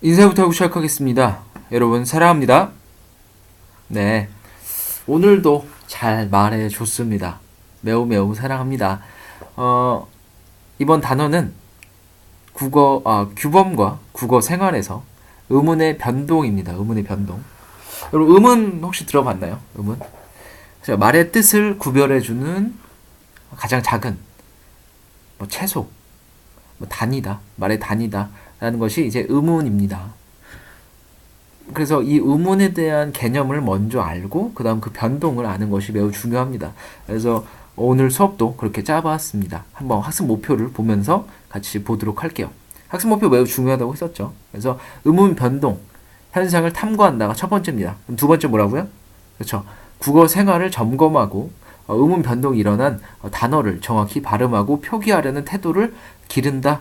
인사부터 하고 시작하겠습니다. 여러분 사랑합니다. 네, 오늘도 잘 말해줬습니다. 매우 매우 사랑합니다. 이번 단어는 규범과 국어 생활에서 의문의 변동입니다. 의문의 변동. 여러분 의문 혹시 들어봤나요? 의문? 말의 뜻을 구별해주는 가장 작은 채소, 단위다, 말의 단위다 라는 것이 이제 의문입니다. 그래서 이 의문에 대한 개념을 먼저 알고 그 다음 그 변동을 아는 것이 매우 중요합니다. 그래서 오늘 수업도 그렇게 짜봤습니다. 한번 학습 목표를 보면서 같이 보도록 할게요. 학습 목표 매우 중요하다고 했었죠. 그래서 의문 변동 현상을 탐구한다가 첫 번째입니다. 그럼 두 번째 뭐라고요? 그렇죠. 국어 생활을 점검하고 의문 변동이 일어난 단어를 정확히 발음하고 표기하려는 태도를 기른다.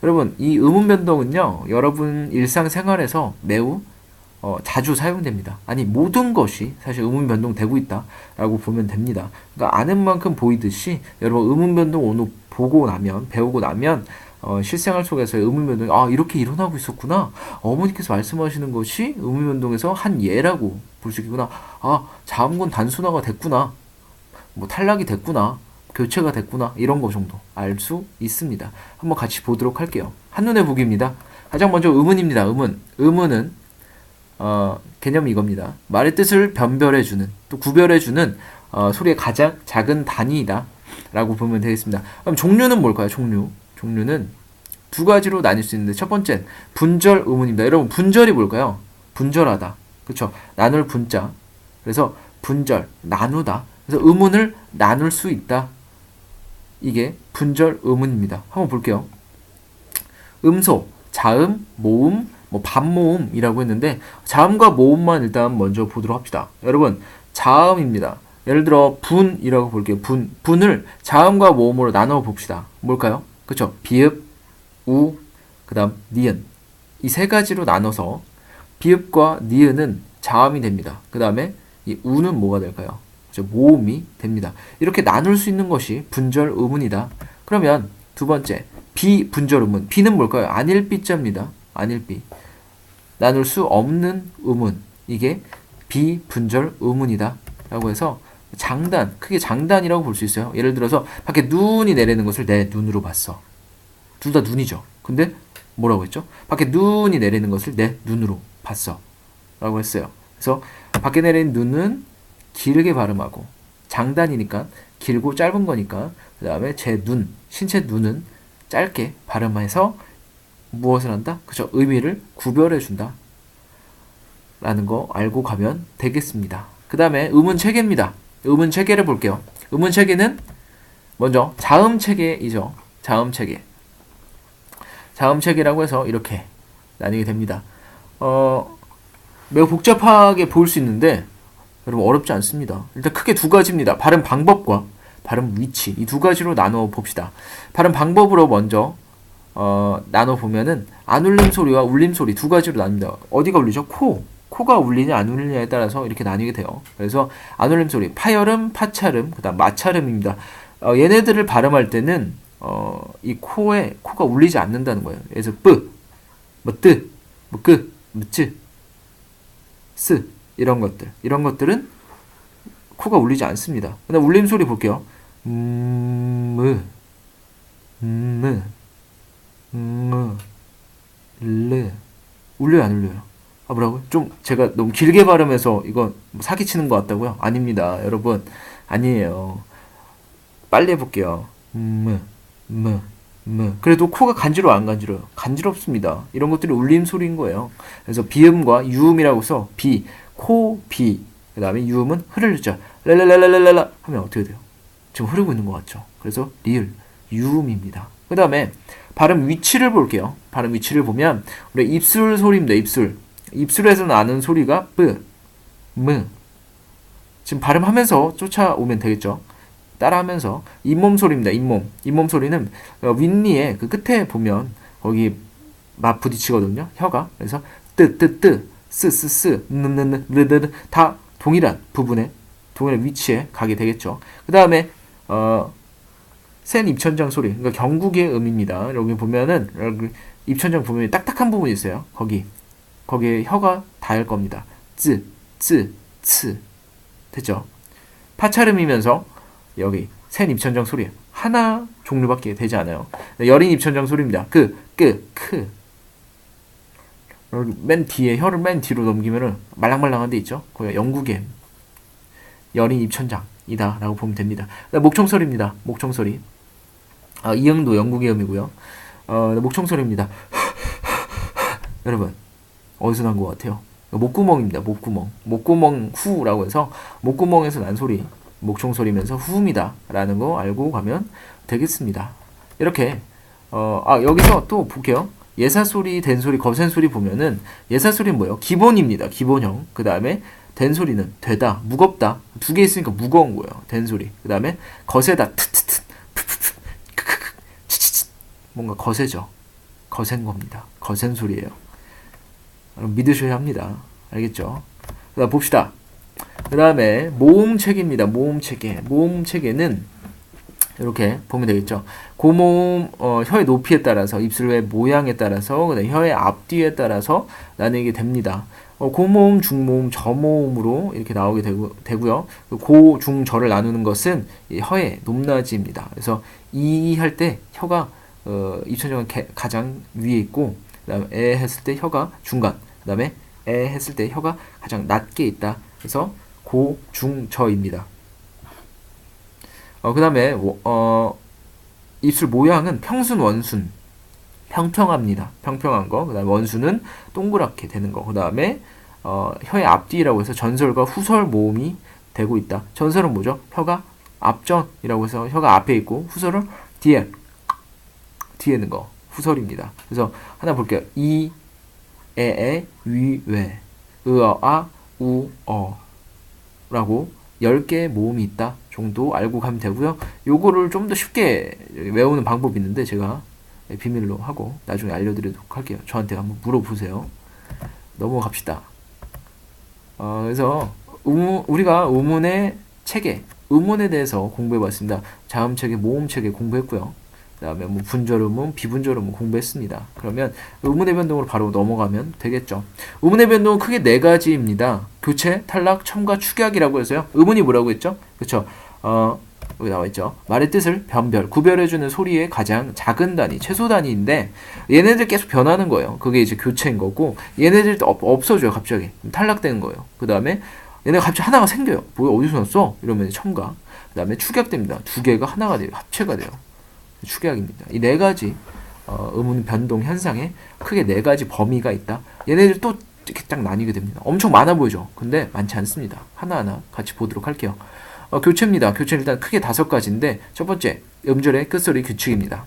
여러분, 이 의문 변동은요, 여러분 일상생활에서 매우 자주 사용됩니다. 아니, 모든 것이 사실 의문 변동되고 있다라고 보면 됩니다. 그러니까 아는 만큼 보이듯이 여러분 의문 변동 오늘 배우고 나면 실생활 속에서 의문 변동이 이렇게 일어나고 있었구나. 어머니께서 말씀하시는 것이 의문 변동에서 한 예라고 볼 수 있겠구나. 자음군 단순화가 됐구나. 탈락이 됐구나. 교체가 됐구나. 이런 거 정도 알 수 있습니다. 한번 같이 보도록 할게요. 한눈에 보기입니다. 가장 먼저 의문입니다. 의문은 개념이 이겁니다. 말의 뜻을 변별해주는, 또 구별해주는 소리의 가장 작은 단위이다 라고 보면 되겠습니다. 그럼 종류는 뭘까요? 종류는 두 가지로 나뉠 수 있는데, 첫 번째는 분절 의문입니다. 여러분, 분절이 뭘까요? 분절하다. 그쵸? 나눌 분자. 그래서 분절, 나누다. 그래서 의문을 나눌 수 있다. 이게 분절 의문입니다. 한번 볼게요. 음소, 자음, 모음, 반모음이라고 했는데 자음과 모음만 일단 먼저 보도록 합시다. 여러분, 자음입니다. 예를 들어 분이라고 볼게요. 분을 자음과 모음으로 나눠 봅시다. 뭘까요? 그쵸? 비읍, 우, 그 다음 니은. 이 세 가지로 나눠서 비읍과 니은은 자음이 됩니다. 그 다음에 이 우는 뭐가 될까요? 모음이 됩니다. 이렇게 나눌 수 있는 것이 분절 의문이다. 그러면 두 번째, 비분절 의문. 비는 뭘까요? 안일비자입니다. 안일비. 나눌 수 없는 의문. 이게 비분절 의문이다. 라고 해서 크게 장단이라고 볼 수 있어요. 예를 들어서 밖에 눈이 내리는 것을 내 눈으로 봤어. 둘 다 눈이죠. 근데 뭐라고 했죠? 밖에 눈이 내리는 것을 내 눈으로 봤어. 라고 했어요. 그래서 밖에 내리는 눈은 길게 발음하고, 장단이니까 길고 짧은 거니까, 그 다음에 신체 눈은 짧게 발음해서 무엇을 한다? 그죠? 의미를 구별해준다 라는 거 알고 가면 되겠습니다. 그 다음에 의문체계입니다. 의문체계를 볼게요. 의문체계는 먼저 자음체계이죠. 자음체계라고 해서 이렇게 나뉘게 됩니다. 매우 복잡하게 보일 수 있는데 여러분 어렵지 않습니다. 일단 크게 두 가지입니다. 발음 방법과 발음 위치, 이 두 가지로 나눠 봅시다. 발음 방법으로 먼저 나눠 보면은 안 울림 소리와 울림 소리 두 가지로 나뉩니다. 어디가 울리죠? 코가 울리냐 안 울리냐에 따라서 이렇게 나뉘게 돼요. 그래서 안 울림 소리, 파열음, 파찰음, 그다음 마찰음입니다. 얘네들을 발음할 때는 이 코가 울리지 않는다는 거예요. 그래서 뿌, 뜨, 끄, 쯔, 스 이런 것들은 코가 울리지 않습니다. 그다음 울림 소리 볼게요. 울려요, 안 울려요? 뭐라고요? 좀 제가 너무 길게 발음해서 이거 사기치는 것 같다고요? 아닙니다, 여러분. 아니에요. 빨리 해볼게요. 그래도 코가 간지러워, 안 간지러워요? 간지럽습니다. 이런 것들이 울림 소리인 거예요. 그래서 비음과 유음이라고 써. 비. 그 다음에 유음은 흐르죠. 랄랄랄랄랄라 하면 어떻게 돼요? 지금 흐르고 있는 것 같죠? 그래서 리을, 유음입니다. 그 다음에 발음 위치를 볼게요. 발음 위치를 보면 우리 입술 소리입니다. 입술에서 나는 소리가 뿌, 무. 지금 발음하면서 쫓아오면 되겠죠? 따라하면서 잇몸 소리입니다. 잇몸 소리는 윗니의 그 끝에 보면 거기 막 부딪히거든요. 혀가. 그래서 뜨, 쓰, 르 다 동일한 위치에 가게 되겠죠. 그 다음에 센 입천장 소리, 그러니까 경국의 음입니다. 여기 보면은 입천장 부분이 딱딱한 부분이 있어요. 거기에 혀가 닿을 겁니다. 쯔, 쯔, 츠. 됐죠? 파차름이면서 여기 센 입천장 소리 하나 종류밖에 되지 않아요. 여린 입천장 소리입니다. 크. 맨 뒤에 혀를 맨 뒤로 넘기면은 말랑말랑한 데 있죠? 거기가 영국의 여린 입천장이다 라고 보면 됩니다. 목청소리입니다. 목청소리. 이응도 영국의 음이고요. 목청소리입니다. 여러분 어디서 난 것 같아요? 목구멍입니다. 목구멍 후라고 해서 목구멍에서 난 소리, 목청소리면서 후음이다 라는 거 알고 가면 되겠습니다. 이렇게 여기서 또 볼게요. 예사소리, 된소리, 거센소리 보면은 예사소리는 뭐예요? 기본입니다. 기본형. 그 다음에 된소리는 되다, 무겁다. 두 개 있으니까 무거운 거예요. 된소리. 그 다음에 거세다, 트트트, 푸푸푸, 크크크, 치치치. 뭔가 거세죠. 거센 겁니다. 거센 소리예요. 믿으셔야 합니다. 알겠죠? 그 다음 봅시다. 그 다음에 모음체계입니다. 모음체계는 이렇게 보면 되겠죠. 고모음, 혀의 높이에 따라서, 입술의 모양에 따라서, 그다음에 혀의 앞뒤에 따라서 나뉘게 됩니다. 고모음, 중모음, 저모음으로 이렇게 나오게 되고요. 고, 중, 저를 나누는 것은 혀의 높낮이입니다. 그래서 이 할 때 혀가 입천장은 가장 위에 있고, 그다음에 에 했을 때 혀가 중간, 그다음에 에 했을 때 혀가 가장 낮게 있다. 그래서 고, 중, 저입니다. 그 다음에 입술 모양은 평순, 원순, 평평합니다. 평평한 거. 그 다음에 원순은 동그랗게 되는 거. 그 다음에 혀의 앞뒤라고 해서 전설과 후설 모음이 되고 있다. 전설은 뭐죠? 혀가 앞전이라고 해서 혀가 앞에 있고 후설은 뒤에 있는 거. 후설입니다. 그래서 하나 볼게요. 이, 에, 위, 웨, 으어, 우, 라고 10개의 모음이 있다 정도 알고 가면 되고요. 요거를 좀 더 쉽게 외우는 방법이 있는데 제가 비밀로 하고 나중에 알려드리도록 할게요. 저한테 한번 물어보세요. 넘어갑시다. 그래서 우리가 의문의 체계, 의문에 대해서 공부해봤습니다. 자음체계, 모음체계 공부했고요. 그 다음에 뭐 분절음은, 비분절음은 공부했습니다. 그러면 의문의 변동으로 바로 넘어가면 되겠죠. 의문의 변동은 크게 4가지입니다. 교체, 탈락, 첨가, 축약이라고 해서요. 의문이 뭐라고 했죠? 그쵸? 여기 나와있죠. 말의 뜻을 구별해주는 소리의 가장 작은 단위, 최소 단위인데 얘네들 계속 변하는 거예요. 그게 이제 교체인 거고 얘네들도 없어져요. 갑자기. 탈락되는 거예요. 그 다음에 얘네가 갑자기 하나가 생겨요. 뭐야 어디서 났어? 이러면 첨가. 그 다음에 축약됩니다. 2개가 하나가 돼요. 합체가 돼요. 축약입니다. 이 4가지 의문 변동 현상에 크게 4가지 범위가 있다. 얘네들 또 이렇게 딱 나뉘게 됩니다. 엄청 많아 보이죠? 근데 많지 않습니다. 하나하나 같이 보도록 할게요. 교체입니다. 교체는 일단 크게 5가지인데 첫 번째, 음절의 끝소리 규칙입니다.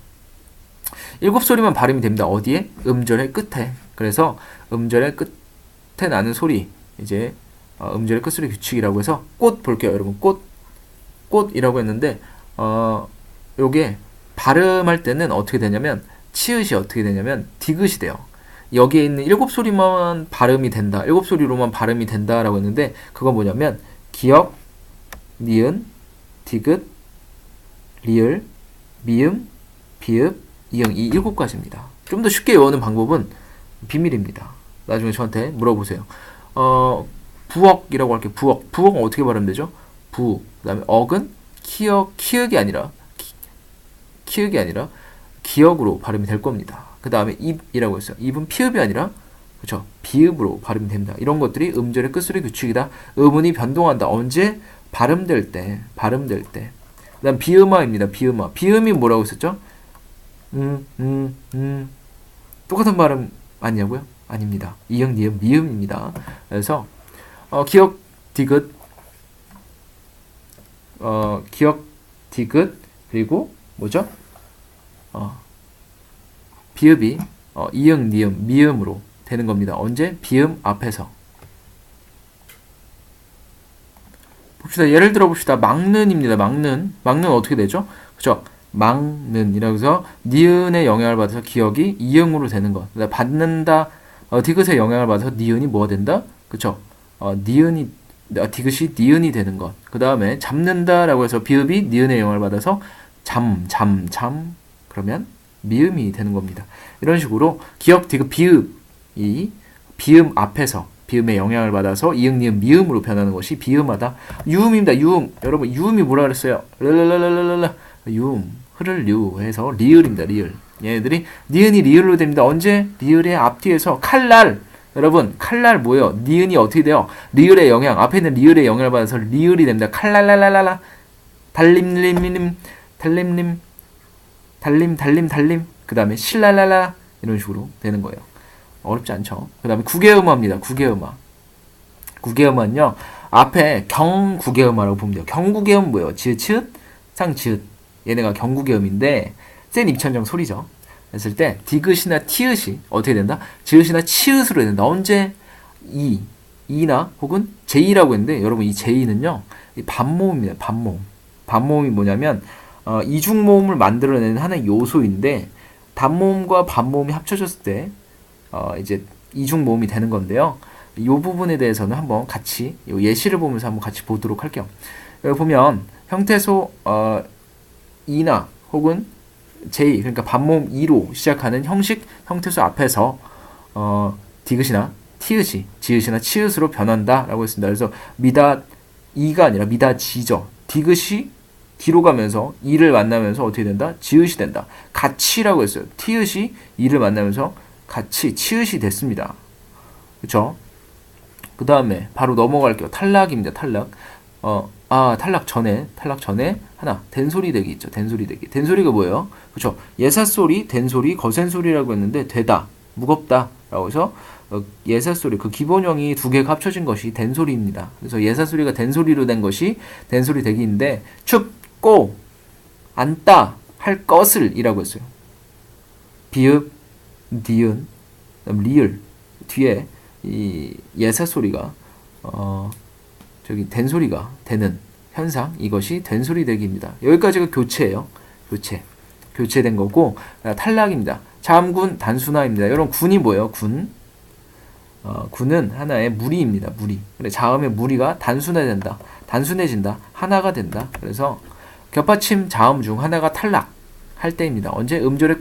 7소리만 발음이 됩니다. 어디에? 음절의 끝에. 그래서 음절의 끝에 나는 소리, 이제 음절의 끝소리 규칙이라고 해서 꽃 볼게요. 여러분 꽃이라고 했는데 요게 발음할 때는 어떻게 되냐면 치읓이 어떻게 되냐면 디귿이 돼요. 여기에 있는 7소리만 발음이 된다. 7소리로만 발음이 된다라고 했는데 그건 뭐냐면 기역, 니은, 디귿, 리을, 미음, 비읍, 이응 이 7가지입니다. 좀 더 쉽게 외우는 방법은 비밀입니다. 나중에 저한테 물어보세요. 부억이라고 할게요. 부억은 어떻게 발음되죠? 부. 그다음에 억은 키읔이 아니라 기역으로 발음이 될 겁니다. 그 다음에 입이라고 했어요. 입은 피읍이 아니라 그렇죠? 비읍으로 발음이 됩니다. 이런 것들이 음절의 끝소리 규칙이다. 음운이 변동한다. 언제? 발음될 때. 그 다음 비음화입니다. 비음이 뭐라고 했었죠? 똑같은 발음 아니냐고요? 아닙니다. 이응, 니은, 미음입니다. 그래서 기역, 디귿, 그리고 뭐죠? 비읍이 이응, 니은, 미음으로 되는 겁니다. 언제? 비음 앞에서. 봅시다. 예를 들어 봅시다. 막는입니다. 막는 어떻게 되죠? 그죠? 막는이라고 해서 니은의 영향을 받아서 기역이 이응으로 되는 것. 받는다. 디귿의 영향을 받아서 니은이 뭐가 된다? 그쵸? 디귿이 니은이 되는 것. 그 다음에 잡는다라고 해서 비읍이 니은의 영향을 받아서 잠. 그러면 미음이 되는 겁니다. 이런 식으로 기역, 디귿, 비읍이 비음 앞에서 비음의 영향을 받아서 이응, 니은, 미음으로 변하는 것이 비음하다. 유음입니다. 유음. 여러분 유음이 뭐라 그랬어요? 랄랄랄랄랄라. 유음. 흐를 유 해서 리을입니다. 리을. 얘네들이 니은이 리을로 됩니다. 언제? 리을의 앞뒤에서 칼날. 여러분 칼날 뭐예요? 니은이 어떻게 돼요? 리을의 영향. 앞에 있는 리을의 영향을 받아서 리을이 됩니다. 칼랄랄랄랄라. 달림림림 달림림 달림 그 다음에 실랄랄라 이런 식으로 되는 거예요. 어렵지 않죠. 그 다음에 구개음화입니다. 구개음화는요 앞에 경구개음화라고 보면 돼요. 경구개음 뭐예요? 지읒 치읒 상지읒 얘네가 경구개음인데 센 입천정 소리죠. 했을 때 디귿이나 티읒이 어떻게 된다? 지읒이나 치읒으로 된다. 언제? 이나 혹은 제이라고 했는데 여러분 이 제이는요 반모음입니다. 반모음이 뭐냐면 이중모음을 만들어내는 하나의 요소인데 단모음과 반모음이 합쳐졌을 때 이제 이중모음이 되는 건데요. 이 부분에 대해서는 한번 같이 예시를 보면서 한번 같이 보도록 할게요. 여기 보면 형태소 이나 혹은 제2 그러니까 반모음 2로 시작하는 형식 형태소 앞에서 디귿이나 티읒이 지읒이나 치읒으로 변한다라고 했습니다. 그래서 미다 이가 아니라 미다 지죠. 디귿이 뒤로 가면서 이를 만나면서 어떻게 된다? 지읒이 된다. 같이라고 했어요. 티읒이 이를 만나면서 같이 치읒이 됐습니다. 그쵸? 그 다음에 바로 넘어갈게요. 탈락입니다. 탈락. 탈락 전에 하나 된소리 대기 있죠. 된소리 대기. 된소리가 뭐예요? 그쵸? 예사소리, 된소리, 거센소리라고 했는데 되다, 무겁다 라고 해서 예사소리 그 기본형이 두 개가 합쳐진 것이 된소리입니다. 그래서 예사소리가 된소리로 된 것이 된소리 대기인데 춥고 앉다 할 것을 이라고 했어요. 비읍, 니은, 리을 뒤에 이 예사소리가 저기 된소리가 되는 현상 이것이 된소리 대기입니다. 여기까지가 교체예요. 교체된 거고 탈락입니다. 자음군 단순화입니다. 여러분 군이 뭐예요? 군은 하나의 무리입니다. 무리. 그래 자음의 무리가 단순해진다. 하나가 된다. 그래서 겹받침 자음 중 하나가 탈락할 때입니다. 언제? 음절의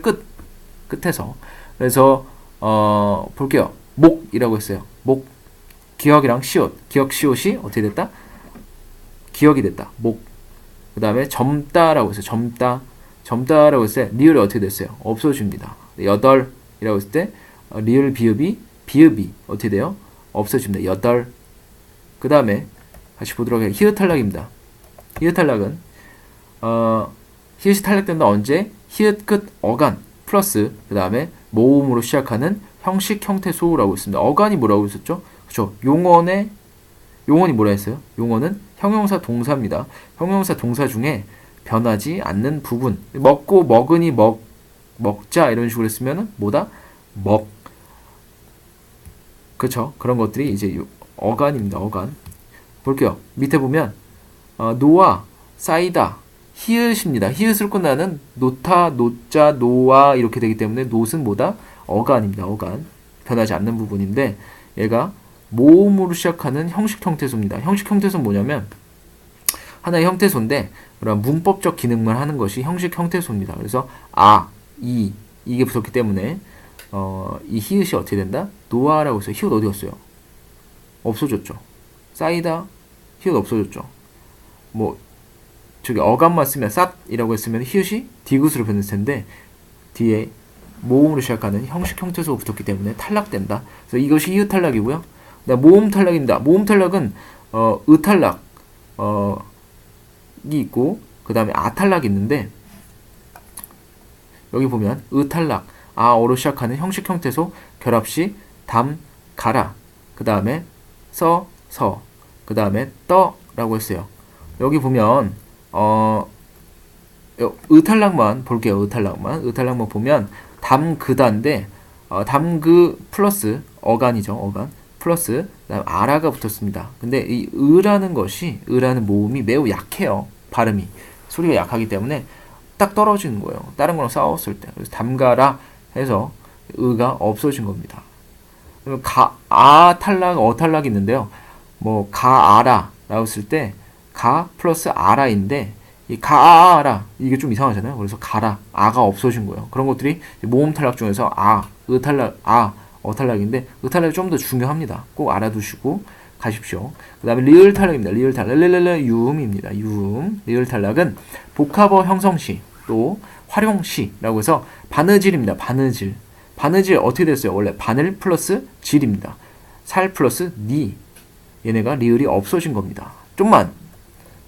끝에서. 그래서 볼게요. 목이라고 했어요. 목 기역이랑 시옷. 기역 시옷이 어떻게 됐다? 기역이 됐다. 목. 그 다음에 점다라고 했어요. 점다라고 했을 때 리을이 어떻게 됐어요? 없어집니다. 여덟이라고 했을 때 리을 비읍이 어떻게 돼요? 없어집니다. 여덟. 그 다음에 다시 보도록 해요. 히읗 탈락입니다. 히읗 탈락은 히읗이 탈락된다. 언제? 히읗 끝 어간 플러스 그 다음에 모음으로 시작하는 형식 형태소라고 있습니다. 어간이 뭐라고 했었죠? 그렇죠. 용언이 뭐라 했어요? 용언은 형용사 동사입니다. 형용사 동사 중에 변하지 않는 부분. 먹고 먹으니 먹자 이런 식으로 했으면은 뭐다? 그렇죠. 그런 것들이 이제 어간입니다. 어간. 볼게요. 밑에 보면 노아, 쌓이다, 히읗입니다. 히읗을 끝나는 노타, 노자, 노아 이렇게 되기 때문에 노는 뭐다? 어간입니다. 어간. 변하지 않는 부분인데 얘가 모음으로 시작하는 형식 형태소입니다. 형식 형태소는 뭐냐면 하나의 형태소인데 그런 문법적 기능만 하는 것이 형식 형태소입니다. 그래서 이게 붙었기 때문에 이 히읗이 어떻게 된다? 노아라고 해서 히읗 어디 갔어요? 없어졌죠. 쌓이다 히읗 없어졌죠. 뭐 저기 어감만 쓰면 쌉이라고 했으면 히읗이 디귿으로 변했을 텐데 뒤에 모음으로 시작하는 형식 형태소가 붙었기 때문에 탈락된다. 그래서 이것이 히읗 탈락이고요. 모음 탈락입니다. 모음 탈락은 으탈락 이 있고 그 다음에 아탈락이 있는데 여기 보면 으탈락 아어로 시작하는 형식 형태소 결합시 담 가라 그 다음에 서 그 다음에 떠라고 했어요. 여기 보면 으탈락만 볼게요. 으탈락만 보면 담그다인데 담그 플러스 어간이죠. 어간 플러스 그다음 아라가 붙었습니다. 근데 이 으라는 모음이 매우 약해요. 발음이 소리가 약하기 때문에 딱 떨어지는 거예요. 다른 거랑 싸웠을 때. 그래서 담가라 해서 으가 없어진 겁니다. 그러면 아 탈락, 어 탈락이 있는데요. 뭐 가아라라고 했을 때 가 플러스 아라인데 이 가라 이게 좀 이상하잖아요. 그래서 가라 아가 없어진 거예요. 그런 것들이 모음 탈락 중에서 으탈락 어탈락인데 으탈락이 좀 더 중요합니다. 꼭 알아두시고 가십시오. 그 다음에 리을 탈락입니다. 리을 탈락 유음입니다. 유음 리을 탈락은 복합어 형성시 또 활용시라고 해서 바느질입니다. 바느질 어떻게 됐어요? 원래 바늘 플러스 질입니다. 살 플러스 니 얘네가 리을이 없어진 겁니다. 좀만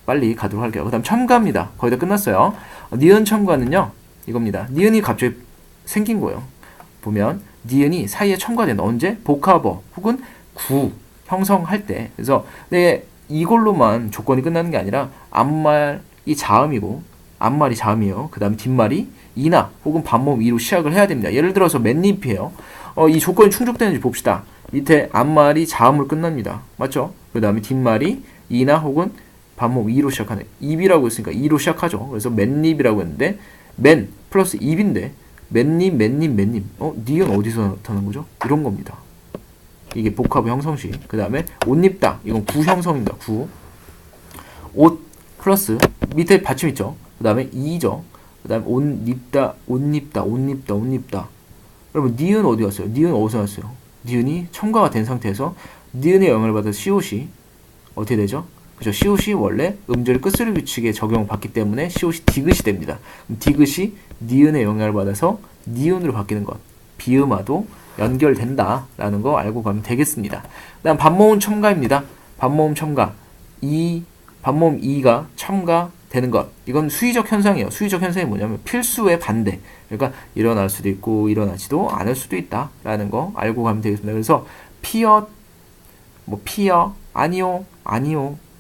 빨리 가도록 할게요. 그 다음 첨가입니다. 거의 다 끝났어요. 니은 첨가는요 이겁니다. 니은이 갑자기 생긴 거예요. 보면 니은이 사이에 첨가된 언제? 복합어 혹은 구 형성할 때. 그래서 이걸로만 조건이 끝나는 게 아니라 앞말이 자음이고 앞말이 자음이에요. 그 다음에 뒷말이 이나 혹은 반모음 이로 시작을 해야 됩니다. 예를 들어서 맨입이에요. 이 조건이 충족되는지 봅시다. 밑에 앞말이 자음으로 끝납니다. 맞죠? 그 다음에 뒷말이 이나 혹은 반모음 이로 시작하네. 입이라고 했으니까 이로 시작하죠. 그래서 맨입이라고 했는데 맨 플러스 입인데 맨입 니은 어디서 나타난 거죠? 이런 겁니다. 이게 복합의 형성시. 그 다음에 옷 입다 이건 구 형성입니다. 구 옷 플러스 밑에 받침 있죠. 그 다음에 이죠. 그 다음에 옷 입다. 여러분 니은 어디 갔어요? 니은 어디서 났어요? 니은이 첨가가 된 상태에서 니은의 영향을 받아서 시옷이 어떻게 되죠? 그죠? 시옷이 원래 음절 끝소리 규칙에 적용받기 때문에 시옷이 디귿이 됩니다. 디귿이 니은의 영향을 받아서 니은으로 바뀌는 것. 비음화도 연결된다라는 거 알고 가면 되겠습니다. 다음 반모음 첨가입니다. 반모음 첨가. 반모음 이가 첨가되는 것. 이건 수의적 현상이에요. 수의적 현상이 뭐냐면 필수의 반대. 그러니까 일어날 수도 있고 일어나지도 않을 수도 있다라는 거 알고 가면 되겠습니다. 그래서 피어, 아니요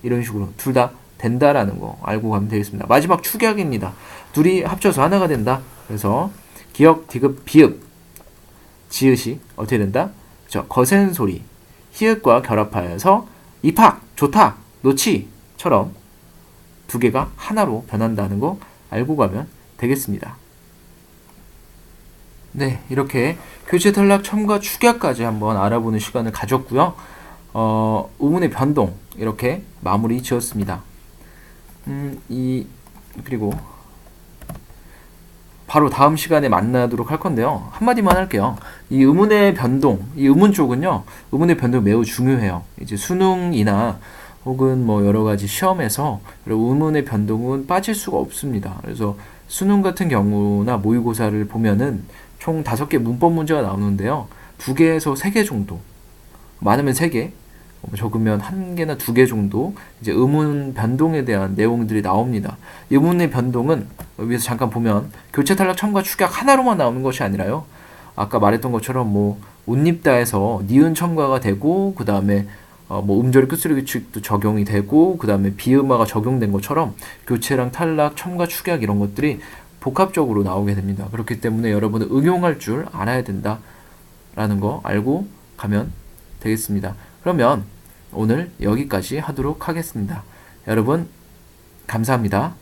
이런 식으로 둘 다 된다라는 거 알고 가면 되겠습니다. 마지막 축약입니다. 둘이 합쳐서 하나가 된다. 그래서 기역, 디귿, 비읍, 지읒이 어떻게 된다? 그렇죠. 거센 소리, 히읗과 결합하여서 입학, 좋다, 놓치처럼 두 개가 하나로 변한다는 거 알고 가면 되겠습니다. 네, 이렇게 교체 탈락 첨가 축약까지 한번 알아보는 시간을 가졌고요. 의문의 변동 이렇게 마무리 지었습니다. 그리고 바로 다음 시간에 만나도록 할 건데요. 한마디만 할게요. 이 의문의 변동, 이 의문 쪽은요. 의문의 변동이 매우 중요해요. 이제 수능이나 혹은 뭐 여러 가지 시험에서 의문의 변동은 빠질 수가 없습니다. 그래서 수능 같은 경우나 모의고사를 보면은 총 5개 문법 문제가 나오는데요. 2개에서 3개 정도, 많으면 3개, 적으면 1개나 2개 정도 이제 의문 변동에 대한 내용들이 나옵니다. 의문의 변동은 여기서 잠깐 보면 교체 탈락 첨가 축약 하나로만 나오는 것이 아니라요. 아까 말했던 것처럼 뭐 옷 입다에서 니은 첨가가 되고 그 다음에 뭐 음절 끝소리 규칙도 적용이 되고 그 다음에 비음화가 적용된 것처럼 교체랑 탈락, 첨가, 축약 이런 것들이 복합적으로 나오게 됩니다. 그렇기 때문에 여러분은 응용할 줄 알아야 된다라는 거 알고 가면 되겠습니다. 그러면 오늘 여기까지 하도록 하겠습니다. 여러분 감사합니다.